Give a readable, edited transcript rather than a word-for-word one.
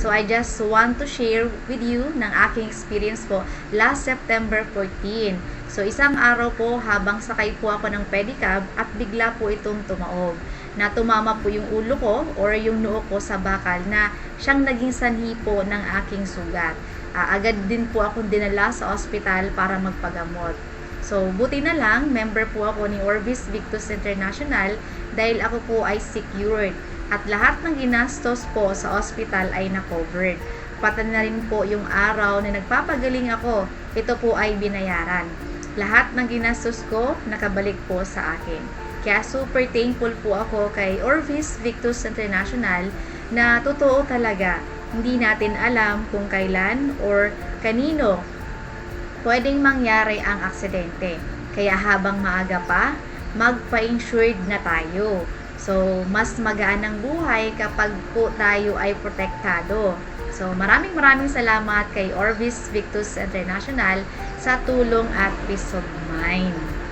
So I just want to share with you ng aking experience po last September 14. So isang araw po habang sakay po ako ng pedicab at bigla po itong tumaob. Na tumama po yung ulo ko or yung noo ko sa bakal na siyang naging sanhi po ng aking sugat. Agad din po akong dinala sa ospital para magpagamot. So, buti na lang, member po ako ni Orvis Victus International dahil ako po ay secured at lahat ng ginastos po sa ospital ay na-covered. Pati na rin po yung araw na nagpapagaling ako, ito po ay binayaran. Lahat ng ginastos ko nakabalik po sa akin. Kaya super thankful po ako kay Orvis Victus International na totoo talaga, hindi natin alam kung kailan or kanino pwedeng mangyari ang aksidente. Kaya habang maaga pa, magpa-insured na tayo. So, mas magaan ang buhay kapag po tayo ay protektado. So, maraming salamat kay Orvis Victus International sa tulong at peace of mind.